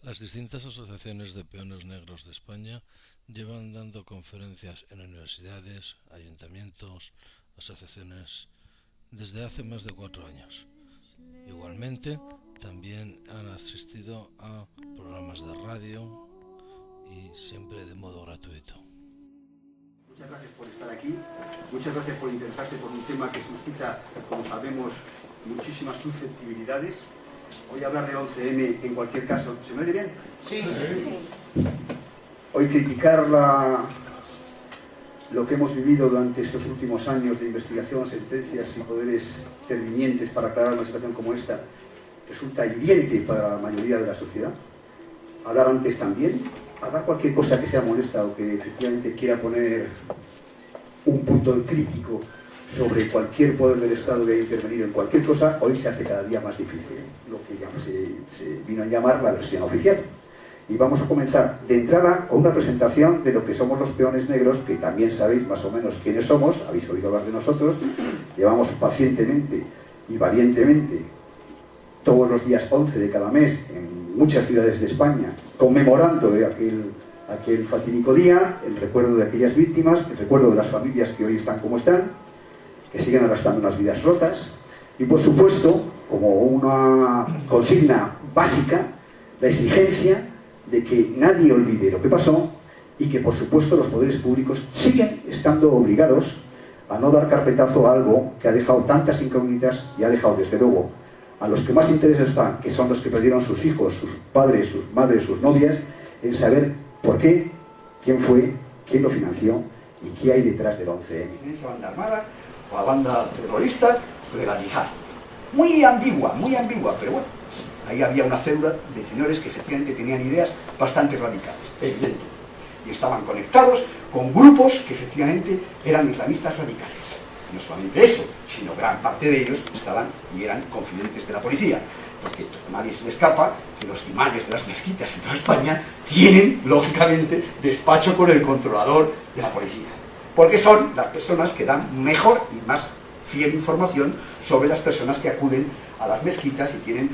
Las distintas asociaciones de peones negros de España llevan dando conferencias en universidades, ayuntamientos, asociaciones desde hace más de 4 años. Igualmente, también han asistido a programas de radio y siempre de modo gratuito. Muchas gracias por estar aquí, muchas gracias por interesarse por un tema que suscita, como sabemos, muchísimas susceptibilidades. Hoy hablar del 11M en cualquier caso, ¿se me oye bien? Sí. Hoy criticar lo que hemos vivido durante estos últimos años de investigación, sentencias y poderes intervinientes para aclarar una situación como esta resulta hiriente para la mayoría de la sociedad. Hablar antes también, hablar cualquier cosa que sea molesta o que efectivamente quiera poner un punto crítico sobre cualquier poder del Estado que haya intervenido en cualquier cosa, hoy se hace cada día más difícil, lo que ya se vino a llamar la versión oficial. Y vamos a comenzar de entrada con una presentación de lo que somos los peones negros, que también sabéis más o menos quiénes somos, habéis oído hablar de nosotros, llevamos pacientemente y valientemente todos los días 11 de cada mes en muchas ciudades de España, conmemorando aquel fatídico día, el recuerdo de aquellas víctimas, el recuerdo de las familias que hoy están como están, que siguen arrastrando unas vidas rotas, y por supuesto, como una consigna básica, la exigencia de que nadie olvide lo que pasó y que por supuesto los poderes públicos siguen estando obligados a no dar carpetazo a algo que ha dejado tantas incógnitas y ha dejado desde luego a los que más interesados están, que son los que perdieron sus hijos, sus padres, sus madres, sus novias, en saber por qué, quién fue, quién lo financió y qué hay detrás del 11M. La banda armada o la banda terrorista de la yihad. Muy ambigua, pero bueno, ahí había una célula de señores que efectivamente tenían ideas bastante radicales, evidente. Y estaban conectados con grupos que efectivamente eran islamistas radicales. No solamente eso, sino gran parte de ellos estaban y eran confidentes de la policía. Porque a nadie se le escapa que los imanes de las mezquitas en toda España tienen, lógicamente, despacho con el controlador de la policía. Porque son las personas que dan mejor y más fiel información sobre las personas que acuden a las mezquitas y tienen,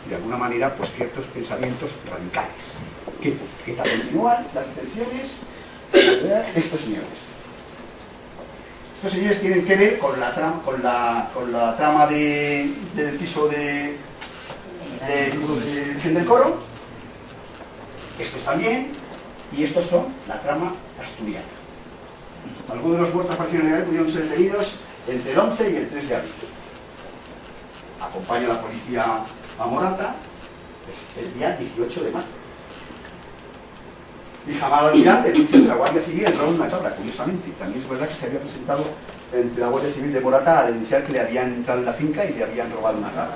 de alguna manera, pues ciertos pensamientos radicales. Que tal continúan las intenciones de estos señores. Estos señores tienen que ver con la trama del piso de Virgen del Coro. Estos también, y estos son la trama asturiana. Algunos de los muertos parcialmente pudieron ser detenidos entre el 11 y el 3 de abril. Acompaña a la policía a Morata el día 18 de marzo. Y Jamal Almirán denuncia de la Guardia Civil el robo de una cabra, curiosamente. También es verdad que se había presentado entre la Guardia Civil de Morata a denunciar que le habían entrado en la finca y le habían robado una cabra.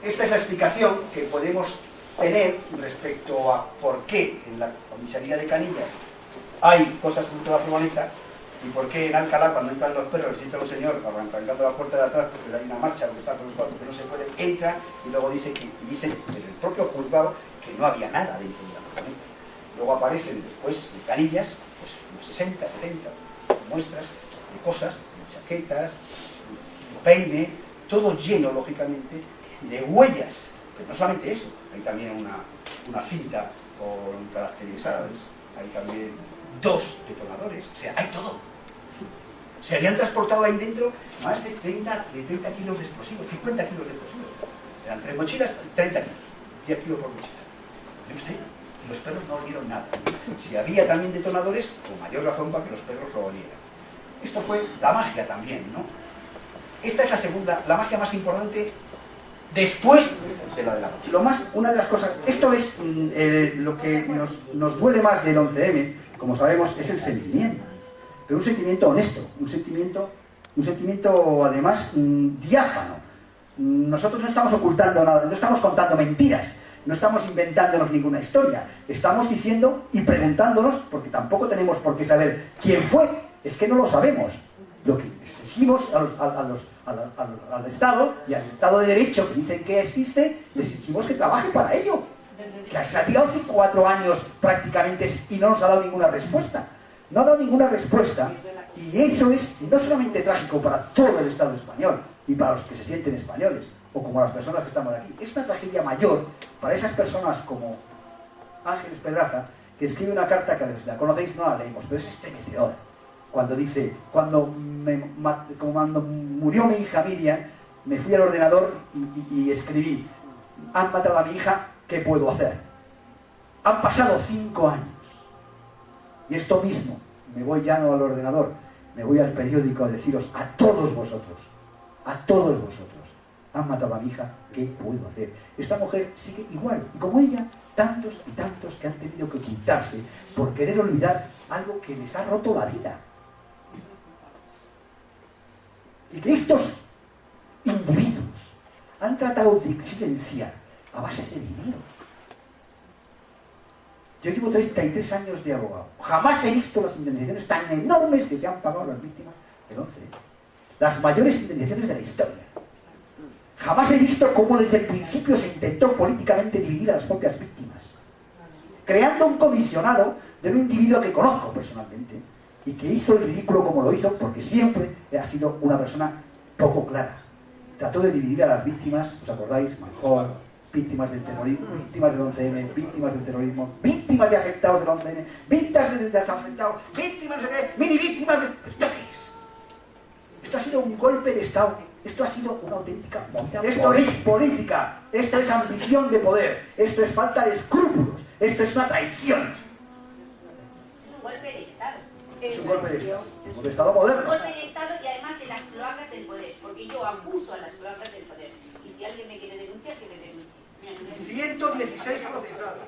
Esta es la explicación que podemos tener respecto a por qué en la comisaría de Canillas hay cosas dentro de la furgoneta y por qué en Alcalá, cuando entran los perros y entra un señor arrancando la puerta de atrás porque hay una marcha donde está por el cuarto que no se puede, entra y luego dicen desde el propio juzgado que no había nada dentro de la furgoneta. Luego aparecen después en Canillas, pues unos 60, 70 muestras de cosas, chaquetas, peine, todo lleno, lógicamente, de huellas. Pero no solamente eso, hay también una cinta con caracterizadas, hay también 2 detonadores, o sea, hay todo. Se habían transportado ahí dentro más de 30 kilos de explosivos, 50 kilos de explosivos. Eran 3 mochilas, 30 kilos, 10 kilos por mochila. ¿Ve usted? Los perros no olieron nada. Si había también detonadores, con mayor razón para que los perros lo olieran. Esto fue la magia también, ¿no? Esta es la segunda, la magia más importante después de la de la noche. Una de las cosas, esto es lo que nos duele más del 11M, como sabemos, es el sentimiento. Pero un sentimiento honesto, un sentimiento además diáfano. Nosotros no estamos ocultando nada, no estamos contando mentiras, no estamos inventándonos ninguna historia. Estamos diciendo y preguntándonos, porque tampoco tenemos por qué saber quién fue, es que no lo sabemos. Lo que exigimos al Estado y al Estado de Derecho, que dicen que existe, le exigimos que trabaje para ello. Que se ha tirado 4 años prácticamente y no nos ha dado ninguna respuesta. No ha dado ninguna respuesta, y eso es no solamente trágico para todo el Estado español, y para los que se sienten españoles, o como las personas que estamos aquí. Es una tragedia mayor para esas personas como Ángeles Pedraza, que escribe una carta que la conocéis, no la leemos, pero es estremecedora. Cuando dice, cuando murió mi hija Miriam, me fui al ordenador y escribí: han matado a mi hija, ¿qué puedo hacer? Han pasado 5 años. Y esto mismo, me voy ya no al ordenador, me voy al periódico a deciros a todos vosotros, han matado a mi hija, ¿qué puedo hacer? Esta mujer sigue igual, y como ella, tantos y tantos que han tenido que ocultarse por querer olvidar algo que les ha roto la vida. Y que estos individuos han tratado de silenciar a base de dinero. Yo llevo 33 años de abogado. Jamás he visto las indemnizaciones tan enormes que se han pagado a las víctimas del 11. Las mayores indemnizaciones de la historia. Jamás he visto cómo desde el principio se intentó políticamente dividir a las propias víctimas, creando un comisionado de un individuo que conozco personalmente y que hizo el ridículo como lo hizo, porque siempre ha sido una persona poco clara. Trató de dividir a las víctimas, ¿os acordáis? Manjón, víctimas del terrorismo, víctimas del 11M, víctimas del terrorismo, víctimas de afectados del 11M, víctimas de desafectados, víctimas de mini víctimas de... ¿Esto qué es? Esto ha sido un golpe de Estado. Esto ha sido una auténtica movida. Esto es política, esto es ambición de poder, esto es falta de escrúpulos, esto es una traición. Es un golpe de Estado. Es un golpe de Estado, un golpe de Estado moderno. Un golpe de Estado y además de las cloacas del poder, porque yo acuso a las cloacas del poder. Y si alguien me quiere denunciar, que me denuncie. 116 procesados.